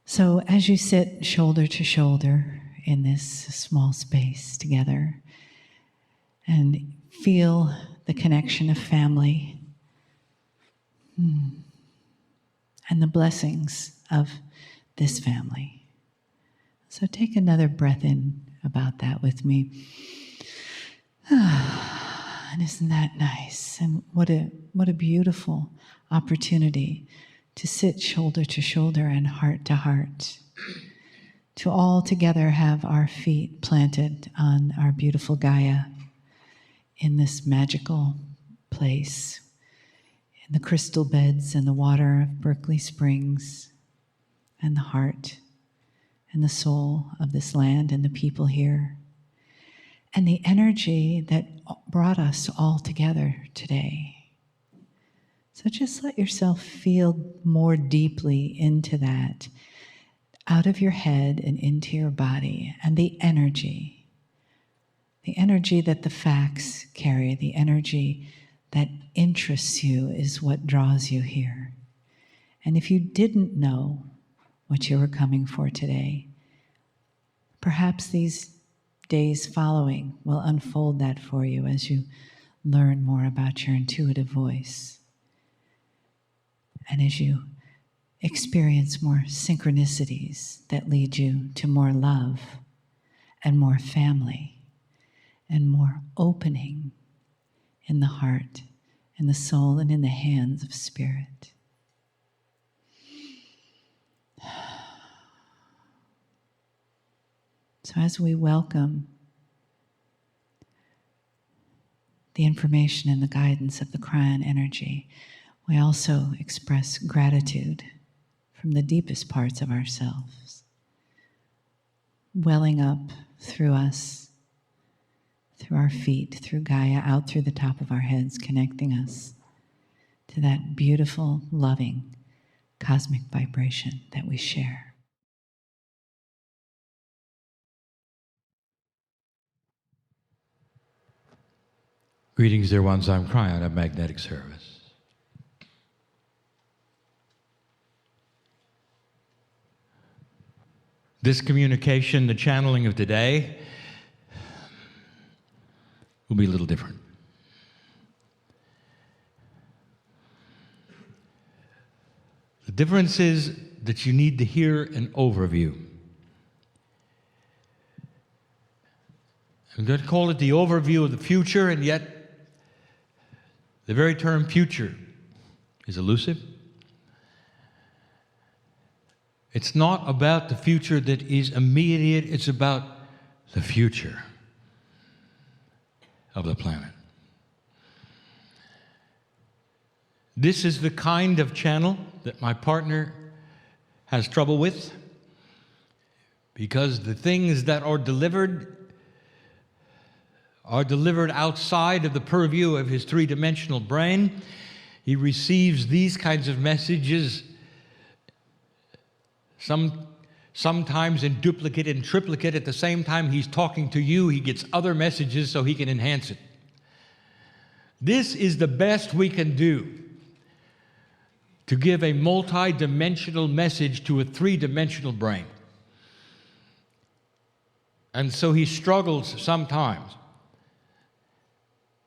So as you sit shoulder to shoulder in this small space together and feel the connection of family and the blessings of this family. So take another breath in about that with me. And isn't that nice? And what a beautiful opportunity to sit shoulder to shoulder and heart to heart, to all together have our feet planted on our beautiful Gaia in this magical place, in the crystal beds and the water of Berkeley Springs, and the heart and the soul of this land and the people here, and the energy that brought us all together today. So just let yourself feel more deeply into that, out of your head and into your body, and the energy that the facts carry, the energy that interests you is what draws you here. And if you didn't know what you were coming for today, perhaps these days following will unfold that for you as you learn more about your intuitive voice. And as you experience more synchronicities that lead you to more love and more family and more opening in the heart, in the soul, and in the hands of spirit. So as we welcome the information and the guidance of the Kryon energy, we also express gratitude from the deepest parts of ourselves, welling up through us, through our feet, through Gaia, out through the top of our heads, connecting us to that beautiful, loving, cosmic vibration that we share. Greetings, dear ones. I'm Kryon of Magnetic Service. This communication, the channeling of today, will be a little different. The difference is that you need to hear an overview. I'm going to call it the overview of the future, and yet the very term future is elusive. It's not about the future that is immediate, it's about the future of the planet. This is the kind of channel that my partner has trouble with, because the things that are delivered outside of the purview of his three-dimensional brain. He receives these kinds of messages sometimes in duplicate and triplicate. At the same time he's talking to you, he gets other messages so he can enhance it. This is the best we can do to give a multi-dimensional message to a three-dimensional brain. And so he struggles sometimes.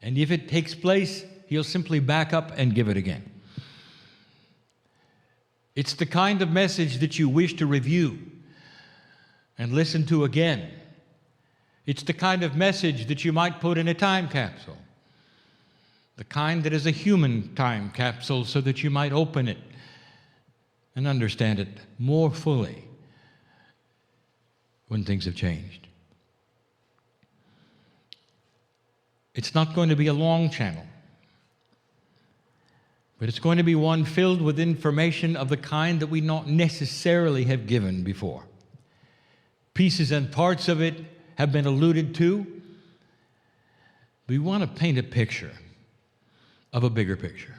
And if it takes place, he'll simply back up and give it again. It's the kind of message that you wish to review and listen to again. It's the kind of message that you might put in a time capsule. The kind that is a human time capsule, so that you might open it and understand it more fully when things have changed. It's not going to be a long channel, but it's going to be one filled with information of the kind that we not necessarily have given before. Pieces and parts of it have been alluded to. We want to paint a picture of a bigger picture.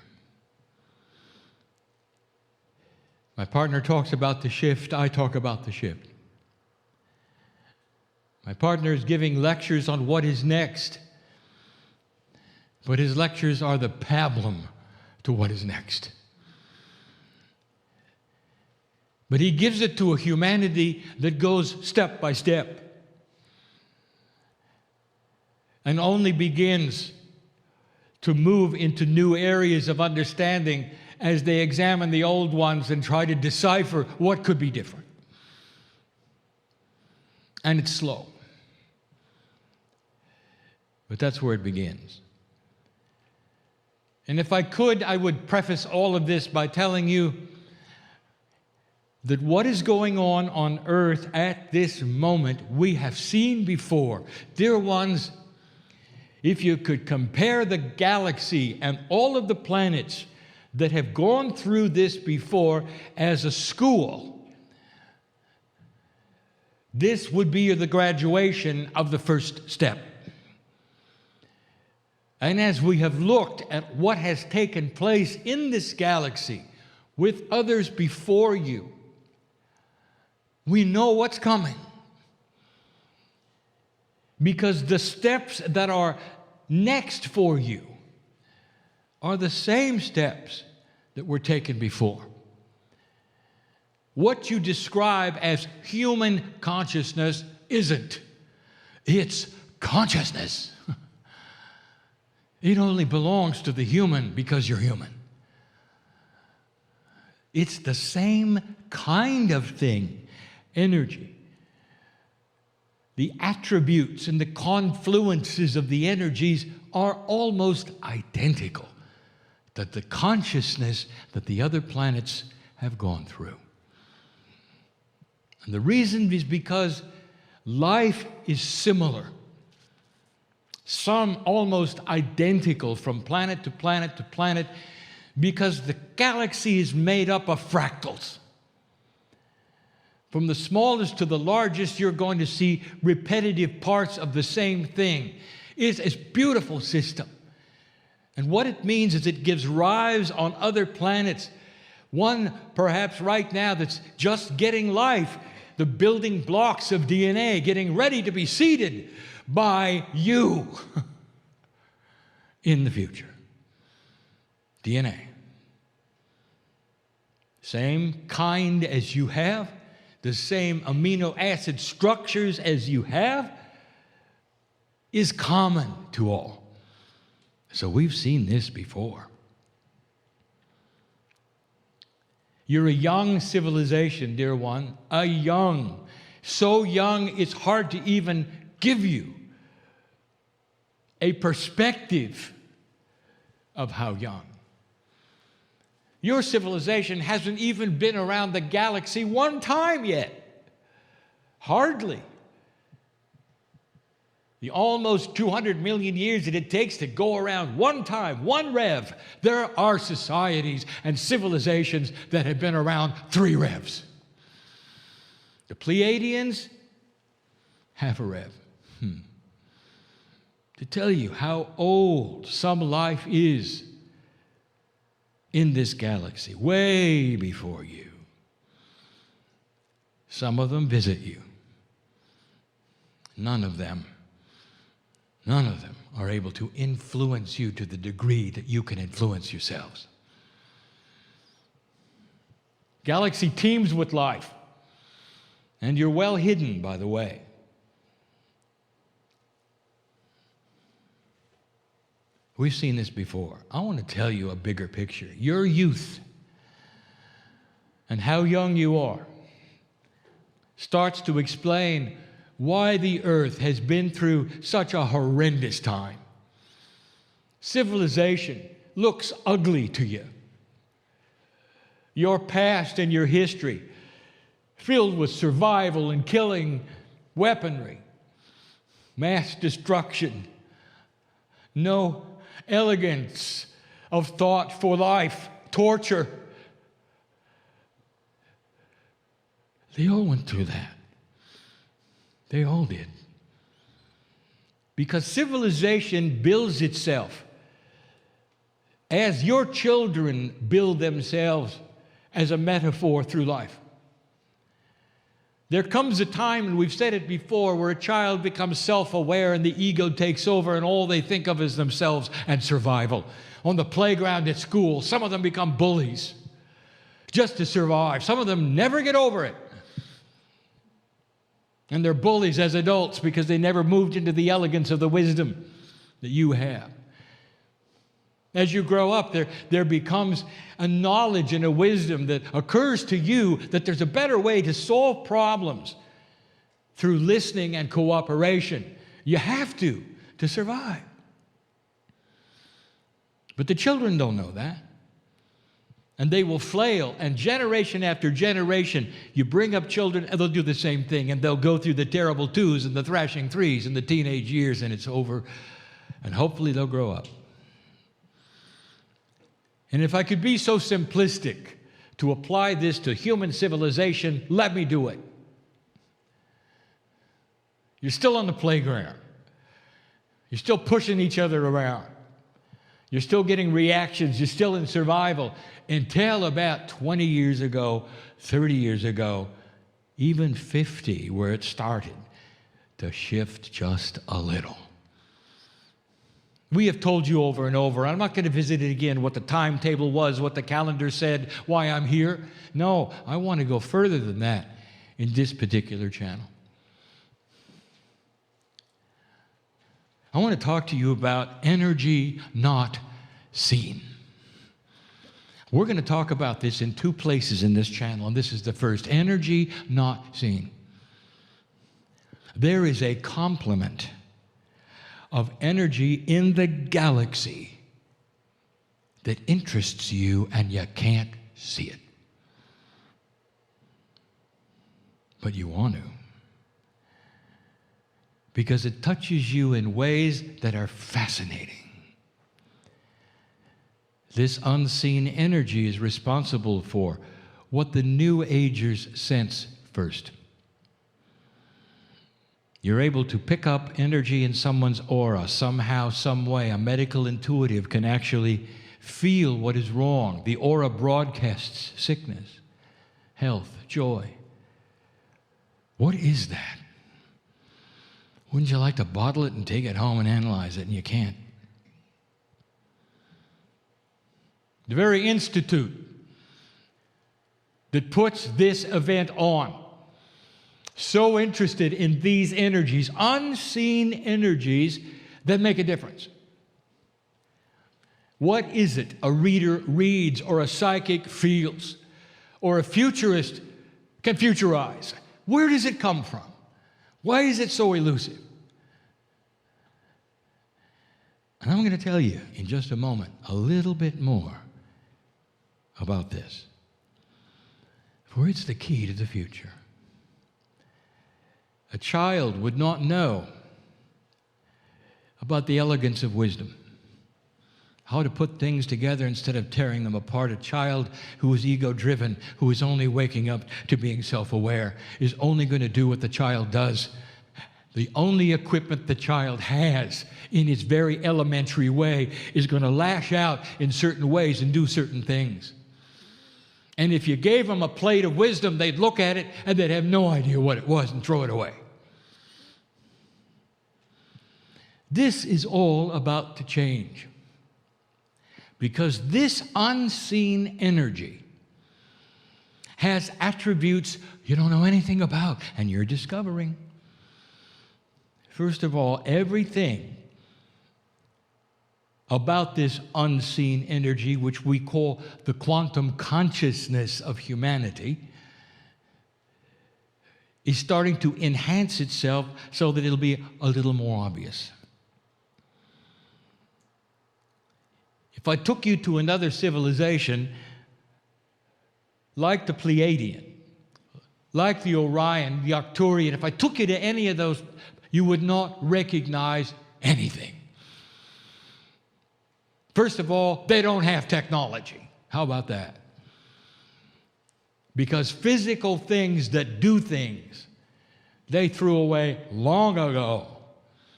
My partner talks about the shift, I talk about the shift. My partner is giving lectures on what is next, but his lectures are the pablum to what is next. But he gives it to a humanity that goes step by step and only begins to move into new areas of understanding as they examine the old ones and try to decipher what could be different. And it's slow. But that's where it begins. And if I could, I would preface all of this by telling you that what is going on earth at this moment, we have seen before. Dear ones, if you could compare the galaxy and all of the planets that have gone through this before as a school, this would be the graduation of the first step. And as we have looked at what has taken place in this galaxy with others before you, we know what's coming. Because the steps that are next for you are the same steps that were taken before. What you describe as human consciousness isn't. It's consciousness. It only belongs to the human because you're human. It's the same kind of thing, energy. The attributes and the confluences of the energies are almost identical to the consciousness that the other planets have gone through. And the reason is because life is similar. Some almost identical from planet to planet to planet, because the galaxy is made up of fractals. From the smallest to the largest, you're going to see repetitive parts of the same thing. It's a beautiful system. And what it means is it gives rise on other planets. One, perhaps right now, that's just getting life, the building blocks of DNA, getting ready to be seeded by you in the future. DNA. Same kind as you have, the same amino acid structures as you have, is common to all. So we've seen this before. You're a young civilization, dear one, so young it's hard to even give you a perspective of how young. Your civilization hasn't even been around the galaxy one time yet. Hardly. The almost 200 million years that it takes to go around one time, one rev. There are societies and civilizations that have been around 3 revs. The Pleiadians, half a rev. To tell you how old some life is in this galaxy, way before you. Some of them visit you. None of them are able to influence you to the degree that you can influence yourselves. Galaxy teems with life, and you're well hidden, by the way. We've seen this before. I want to tell you a bigger picture. Your youth and how young you are starts to explain why the earth has been through such a horrendous time. Civilization looks ugly to you. Your past and your history, filled with survival and killing, weaponry, mass destruction, no elegance of thought for life, torture. They all went through that. They all did. Because civilization builds itself as your children build themselves as a metaphor through life. There comes a time, and we've said it before, where a child becomes self-aware and the ego takes over and all they think of is themselves and survival. On the playground at school, some of them become bullies. just to survive. Some of them never get over it. And they're bullies as adults because they never moved into the elegance of the wisdom that you have. As you grow up, there becomes a knowledge and a wisdom that occurs to you that there's a better way to solve problems through listening and cooperation. You have to survive. But the children don't know that. And they will flail, and generation after generation, you bring up children, and they'll do the same thing, and they'll go through the terrible 2s and the thrashing 3s and the teenage years, and it's over, and hopefully they'll grow up. And if I could be so simplistic to apply this to human civilization, let me do it. You're still on the playground. You're still pushing each other around. You're still getting reactions. You're still in survival until about 20 years ago, 30 years ago, even 50, where it started to shift just a little. We have told you over and over, I'm not going to visit it again, what the timetable was, what the calendar said, why I'm here. No, I want to go further than that in this particular channel. I want to talk to you about energy not seen. We're going to talk about this in 2 places in this channel, and this is the first. Energy not seen. There is a complement of energy in the galaxy that interests you, and you can't see it. But you want to. Because it touches you in ways that are fascinating. This unseen energy is responsible for what the New Agers sense first. You're able to pick up energy in someone's aura somehow, some way. A medical intuitive can actually feel what is wrong. The aura broadcasts sickness, health, joy. What is that? Wouldn't you like to bottle it and take it home and analyze it, and you can't? The very institute that puts this event on, so interested in these energies, unseen energies that make a difference. What is it a reader reads, or a psychic feels, or a futurist can futurize? Where does it come from? Why is it so elusive? And I'm going to tell you in just a moment a little bit more about this. For it's the key to the future. A child would not know about the elegance of wisdom, how to put things together instead of tearing them apart. A child who is ego-driven, who is only waking up to being self-aware, is only going to do what the child does. The only equipment the child has in its very elementary way is going to lash out in certain ways and do certain things. And if you gave them a plate of wisdom, they'd look at it and they'd have no idea what it was and throw it away. This is all about to change. Because this unseen energy has attributes you don't know anything about, and you're discovering. First of all, everything about this unseen energy, which we call the quantum consciousness of humanity, is starting to enhance itself so that it'll be a little more obvious. If I took you to another civilization, like the Pleiadian, like the Orion, the Arcturian, if I took you to any of those, you would not recognize anything. First of all, they don't have technology. How about that? Because physical things that do things, they threw away long ago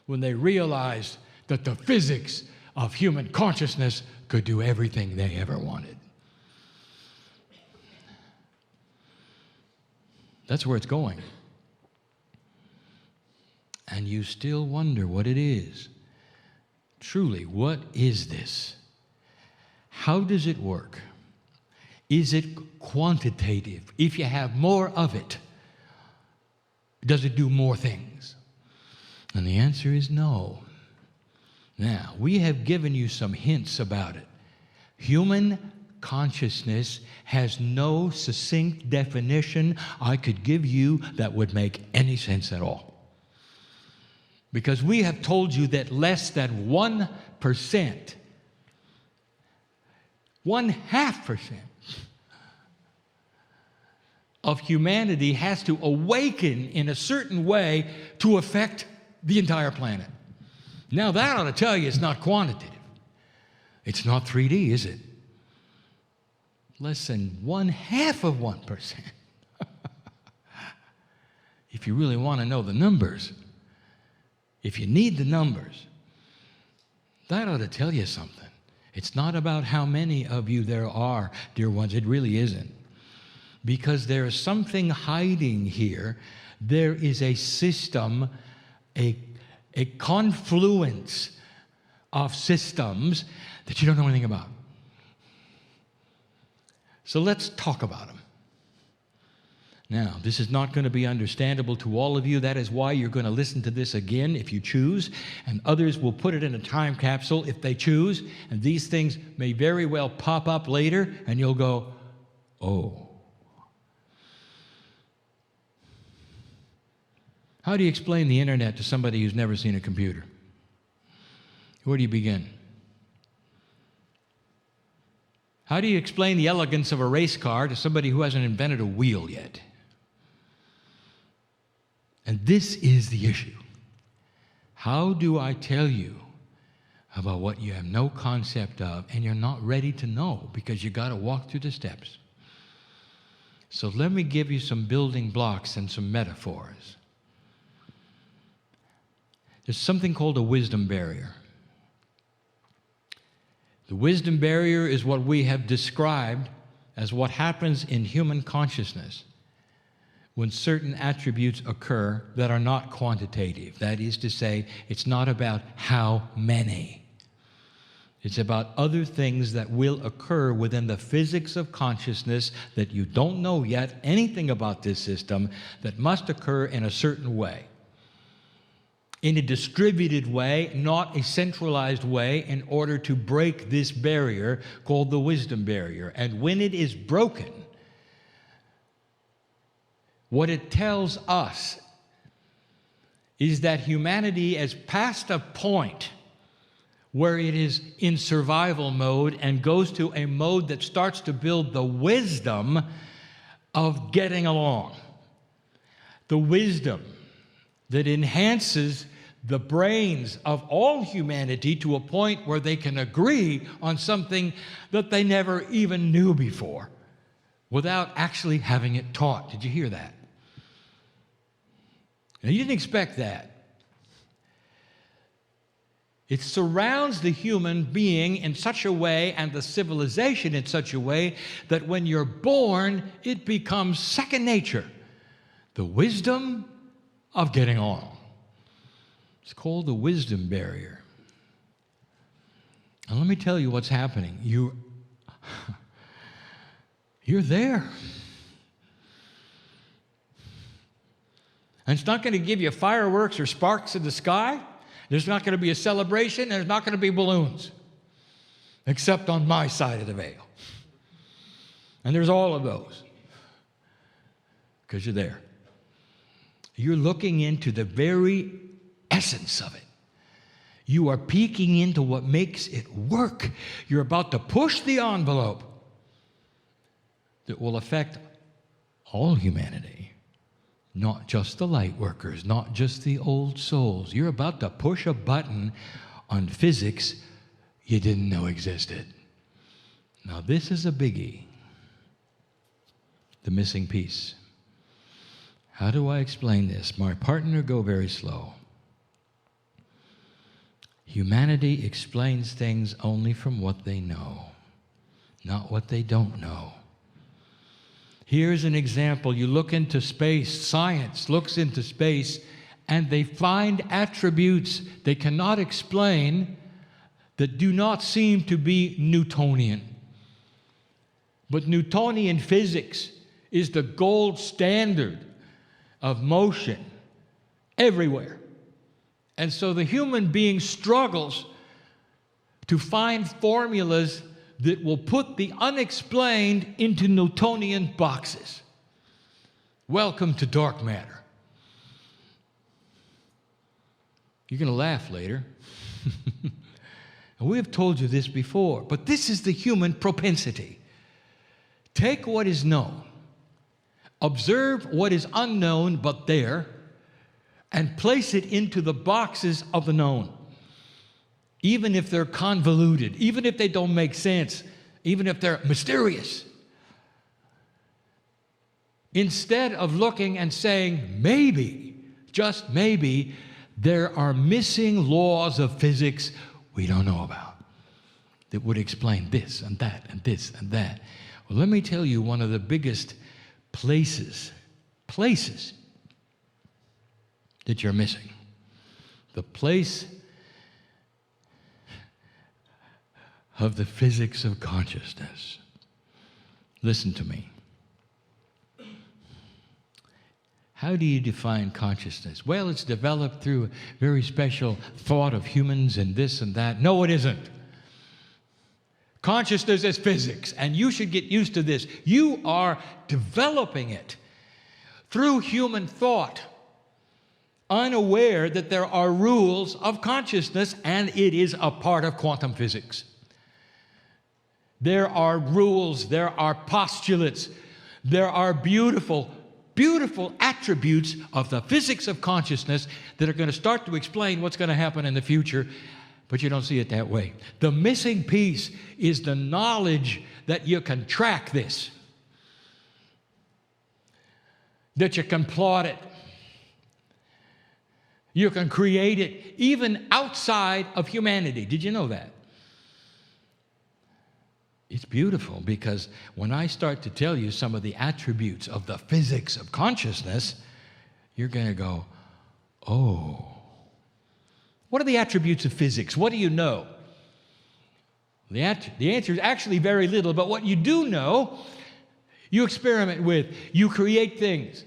when they realized that the physics of human consciousness could do everything they ever wanted. That's where it's going. And you still wonder what it is. Truly, what is this? How does it work? is it quantitative? If you have more of it, does it do more things? And the answer is no. Now, we have given you some hints about it. Human consciousness has no succinct definition I could give you that would make any sense at all. Because we have told you that less than 1%, 0.5% of humanity has to awaken in a certain way to affect the entire planet. Now that ought to tell you it's not quantitative. It's not 3D, is it? Less than 0.5%. If you really want to know the numbers, if you need the numbers, that ought to tell you something. It's not about how many of you there are, dear ones. It really isn't. Because there is something hiding here. There is a system, a confluence of systems that you don't know anything about. So let's talk about them. Now, this is not going to be understandable to all of you. That is why you're going to listen to this again if you choose, and others will put it in a time capsule if they choose, and these things may very well pop up later, and you'll go, oh. How do you explain the internet to somebody who's never seen a computer? Where do you begin? How do you explain the elegance of a race car to somebody who hasn't invented a wheel yet? And this is the issue. How do I tell you about what you have no concept of and you're not ready to know because you got to walk through the steps? So let me give you some building blocks and some metaphors. There's something called a wisdom barrier. The wisdom barrier is what we have described as what happens in human consciousness when certain attributes occur that are not quantitative. That is to say, it's not about how many. It's about other things that will occur within the physics of consciousness that you don't know yet anything about this system that must occur in a certain way. In a distributed way, not a centralized way, in order to break this barrier called the wisdom barrier. And when it is broken, what it tells us is that humanity has passed a point where it is in survival mode and goes to a mode that starts to build the wisdom of getting along. The wisdom that enhances the brains of all humanity to a point where they can agree on something that they never even knew before without actually having it taught. Did you hear that? Now, you didn't expect that. It surrounds the human being in such a way and the civilization in such a way that when you're born, it becomes second nature. The wisdom of getting along. It's called the wisdom barrier. And let me tell you what's happening. You're there. And it's not going to give you fireworks or sparks in the sky. There's not going to be a celebration. There's not going to be balloons. Except on my side of the veil. And there's all of those. Because you're there. You're looking into the very essence of it. You are peeking into what makes it work. You're about to push the envelope that will affect all humanity, not just the light workers, not just the old souls. You're about to push a button on physics you didn't know existed. Now this is a biggie, the missing piece. How do I explain this? My partner, go very slow. Humanity explains things only from what they know, not what they don't know. Here's an example. You look into space, science looks into space, and they find attributes they cannot explain that do not seem to be Newtonian. But Newtonian physics is the gold standard of motion everywhere. And so the human being struggles to find formulas that will put the unexplained into Newtonian boxes. Welcome to dark matter. You're going to laugh later. And we have told you this before, but this is the human propensity. Take what is known, observe what is unknown but there, and place it into the boxes of the known. Even if they're convoluted, even if they don't make sense, even if they're mysterious. Instead of looking and saying, maybe, just maybe, there are missing laws of physics we don't know about that would explain this and that and this and that. Well, let me tell you one of the biggest places that you're missing. The place of the physics of consciousness. Listen to me. How do you define consciousness? Well, it's developed through a very special thought of humans and this and that. No, it isn't. Consciousness is physics, and you should get used to this. You are developing it through human thought, unaware that there are rules of consciousness, and it is a part of quantum physics. There are rules, there are postulates, there are beautiful attributes of the physics of consciousness that are going to start to explain what's going to happen in the future, but you don't see it that way. The missing piece is the knowledge that you can track this, that you can plot it, you can create it, even outside of humanity. Did you know that? It's beautiful, because when I start to tell you some of the attributes of the physics of consciousness, you're going to go, oh. What are the attributes of physics? What do you know? The answer is actually very little, but what you do know, you experiment with, you create things.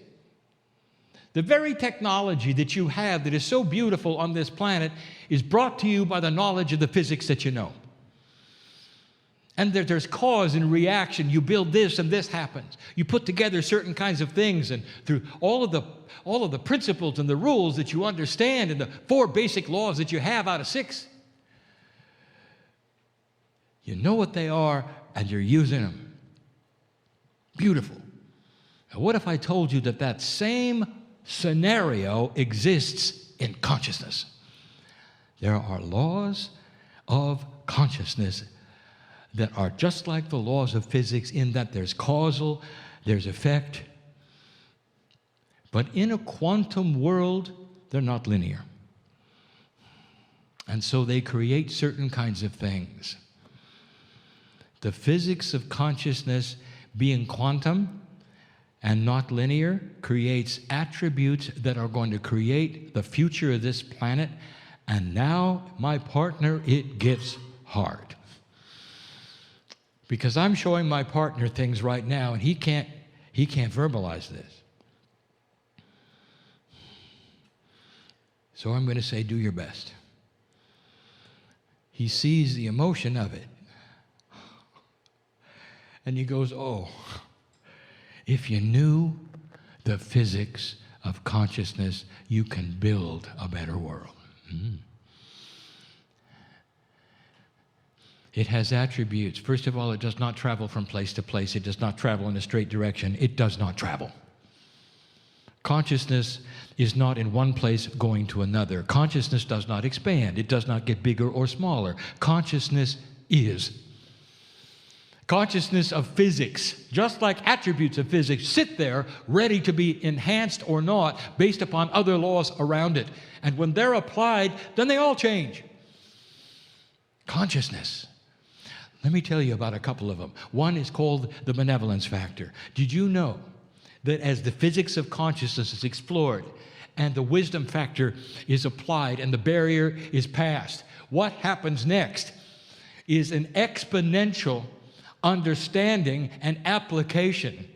The very technology that you have that is so beautiful on this planet is brought to you by the knowledge of the physics that you know. And there's cause and reaction. You build this and this happens. You put together certain kinds of things, and through all of the principles and the rules that you understand and the 4 basic laws that you have out of 6, you know what they are and you're using them. Beautiful. Now, what if I told you that that same scenario exists in consciousness? There are laws of consciousness that are just like the laws of physics, in that there's causal, there's effect. But in a quantum world, they're not linear. And so they create certain kinds of things. The physics of consciousness, being quantum and not linear, creates attributes that are going to create the future of this planet. And now, my partner, it gets hard. Because I'm showing my partner things right now, and he can't verbalize this. So I'm going to say, do your best. He sees the emotion of it. And he goes, oh, if you knew the physics of consciousness, you can build a better world. Mm. It has attributes. First of all, it does not travel from place to place. It does not travel in a straight direction. It does not travel. Consciousness is not in one place going to another. Consciousness does not expand. It does not get bigger or smaller. Consciousness is. Consciousness of physics, just like attributes of physics, sit there ready to be enhanced or not based upon other laws around it. And when they're applied, then they all change. Consciousness. Let me tell you about a couple of them. One is called the benevolence factor. Did you know that as the physics of consciousness is explored and the wisdom factor is applied and the barrier is passed, what happens next is an exponential, understanding and application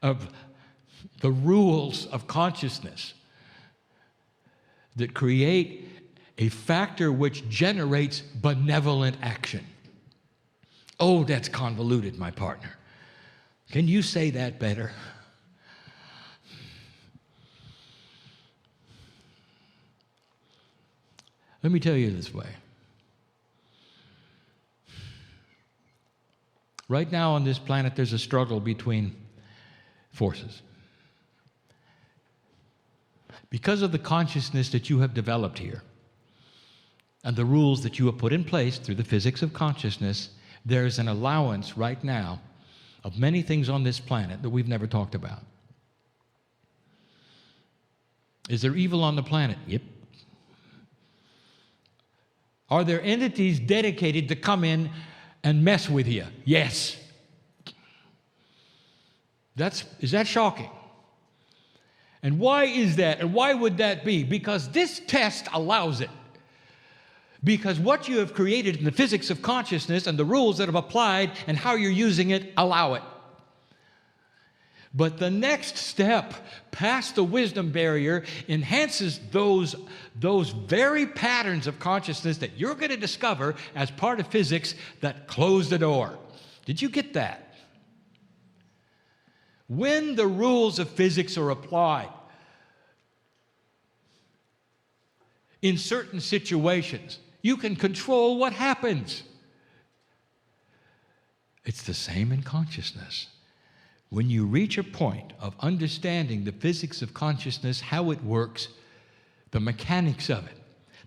of the rules of consciousness that create a factor which generates benevolent action. Oh, that's convoluted, my partner. Can you say that better? Let me tell you this way. Right now on this planet, there's a struggle between forces. Because of the consciousness that you have developed here and the rules that you have put in place through the physics of consciousness, there is an allowance right now of many things on this planet that we've never talked about. Is there evil on the planet? Yep. Are there entities dedicated to come in and mess with you? Yes. Is that shocking? And why is that? And why would that be? Because this test allows it. Because what you have created in the physics of consciousness and the rules that have applied and how you're using it allow it. But the next step past the wisdom barrier enhances those very patterns of consciousness that you're going to discover as part of physics that close the door. Did you get that? When the rules of physics are applied in certain situations, you can control what happens. It's the same in consciousness. When you reach a point of understanding the physics of consciousness, how it works, the mechanics of it,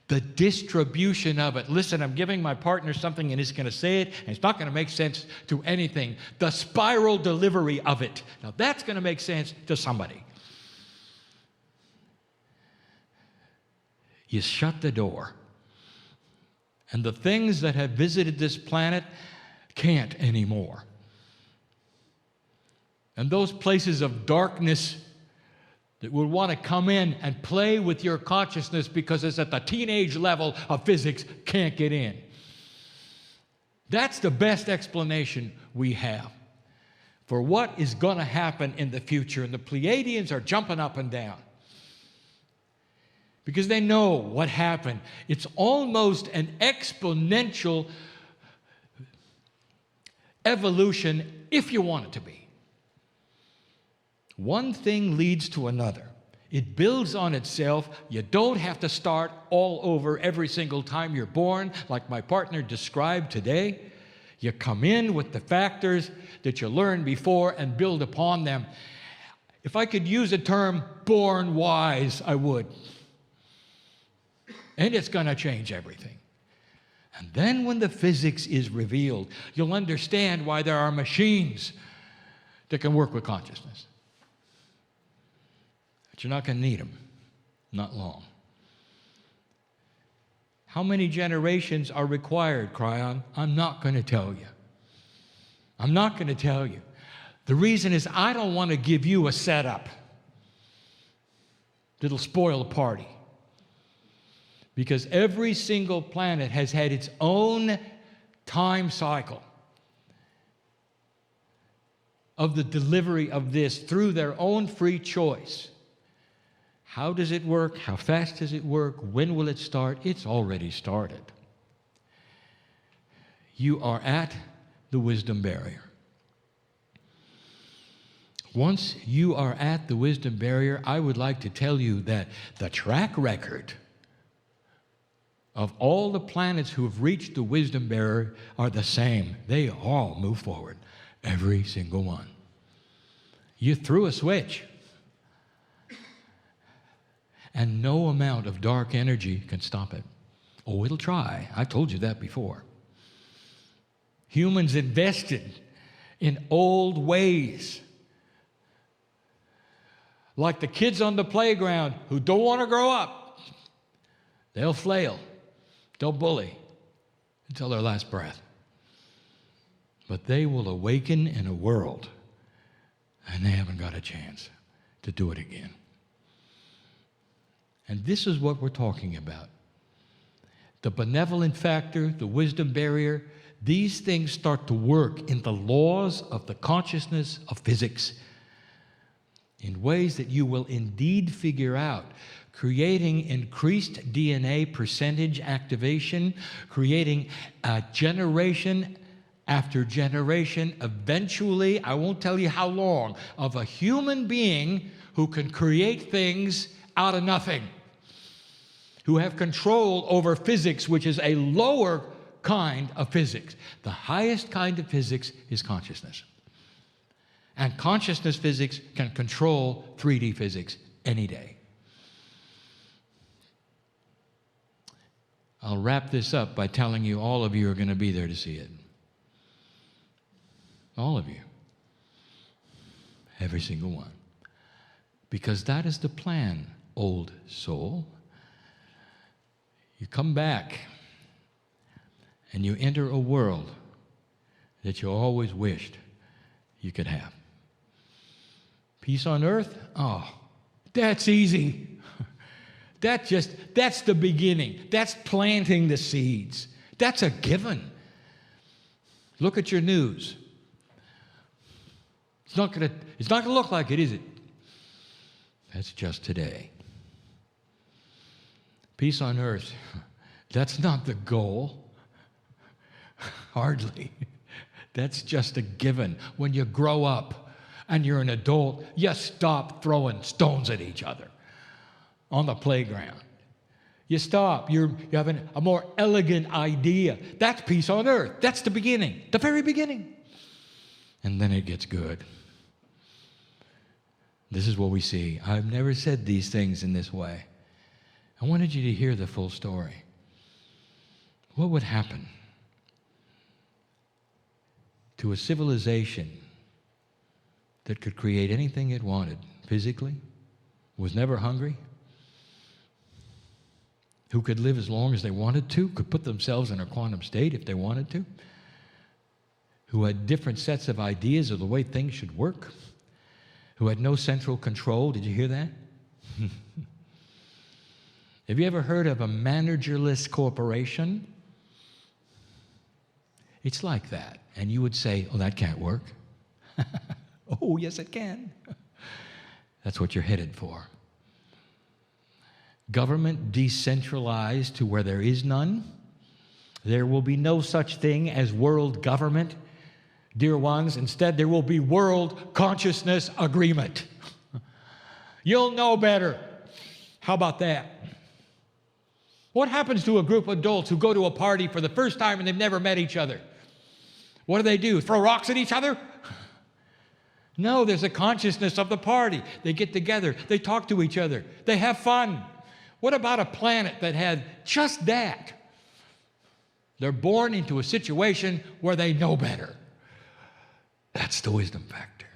the distribution of it. Listen, I'm giving my partner something and he's going to say it, and it's not going to make sense to anything. The spiral delivery of it. Now that's going to make sense to somebody. You shut the door. And the things that have visited this planet can't anymore. And those places of darkness that would want to come in and play with your consciousness because it's at the teenage level of physics can't get in. That's the best explanation we have for what is going to happen in the future. And the Pleiadians are jumping up and down because they know what happened. It's almost an exponential evolution if you want it to be. One thing leads to another. It builds on itself. You don't have to start all over every single time you're born, like my partner described today. You come in with the factors that you learned before and build upon them. If I could use a term, born wise, I would. And it's going to change everything. And then when the physics is revealed, you'll understand why there are machines that can work with consciousness. But you're not going to need them. Not long. How many generations are required, Kryon? I'm not going to tell you. I'm not going to tell you. The reason is I don't want to give you a setup that'll spoil the party. Because every single planet has had its own time cycle of the delivery of this through their own free choice. How does it work? How fast does it work? When will it start? It's already started. You are at the wisdom barrier. Once you are at the wisdom barrier, I would like to tell you that the track record of all the planets who have reached the wisdom barrier are the same. They all move forward, every single one. You threw a switch, and no amount of dark energy can stop it. Oh, it'll try. I told you that before. Humans invested in old ways, like the kids on the playground who don't want to grow up. They'll flail. They'll bully until their last breath. But they will awaken in a world, and they haven't got a chance to do it again. And this is what we're talking about. the benevolent factor, the wisdom barrier, these things start to work in the laws of the consciousness of physics in ways that you will indeed figure out, creating increased DNA percentage activation, creating a generation after generation, eventually, I won't tell you how long, of a human being who can create things out of nothing, who have control over physics, which is a lower kind of physics. The highest kind of physics is consciousness. And consciousness physics can control 3D physics any day. I'll wrap this up by telling you all of you are going to be there to see it. All of you. Every single one. Because that is the plan, old soul. You come back and you enter a world that you always wished you could have. Peace on earth? Oh, that's easy. That's the beginning. That's planting the seeds. That's a given. Look at your news. It's not going to look like it, is it? That's just today. Peace on earth, that's not the goal. Hardly. That's just a given. When you grow up and you're an adult, you stop throwing stones at each other on the playground. You stop. You have a more elegant idea. That's peace on earth. That's the beginning, the very beginning. And then it gets good. This is what we see. I've never said these things in this way. I wanted you to hear the full story. What would happen to a civilization that could create anything it wanted physically, was never hungry, who could live as long as they wanted to, could put themselves in a quantum state if they wanted to, who had different sets of ideas of the way things should work, who had no central control? Did you hear that? Have you ever heard of a managerless corporation? It's like that. And you would say, oh, that can't work. Oh, yes, it can. That's what you're headed for. Government decentralized to where there is none. There will be no such thing as world government, dear ones. Instead, there will be world consciousness agreement. You'll know better. How about that? What happens to a group of adults who go to a party for the first time and they've never met each other? What do? Throw rocks at each other? No, there's a consciousness of the party. They get together. They talk to each other. They have fun. What about a planet that had just that? They're born into a situation where they know better. That's the wisdom factor.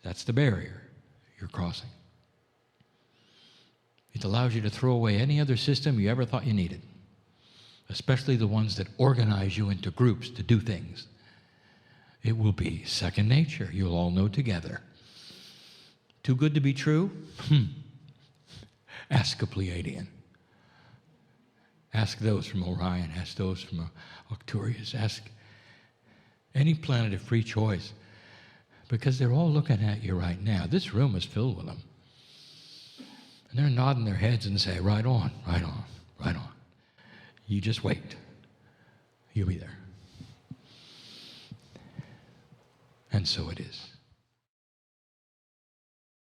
That's the barrier you're crossing. It allows you to throw away any other system you ever thought you needed, especially the ones that organize you into groups to do things. It will be second nature. You'll all know together. Too good to be true? Ask a Pleiadian. Ask those from Orion. Ask those from Arcturus. Ask any planet of free choice, because they're all looking at you right now. This room is filled with them. And they're nodding their heads and say, right on, right on, right on. You just wait. You'll be there. And so it is.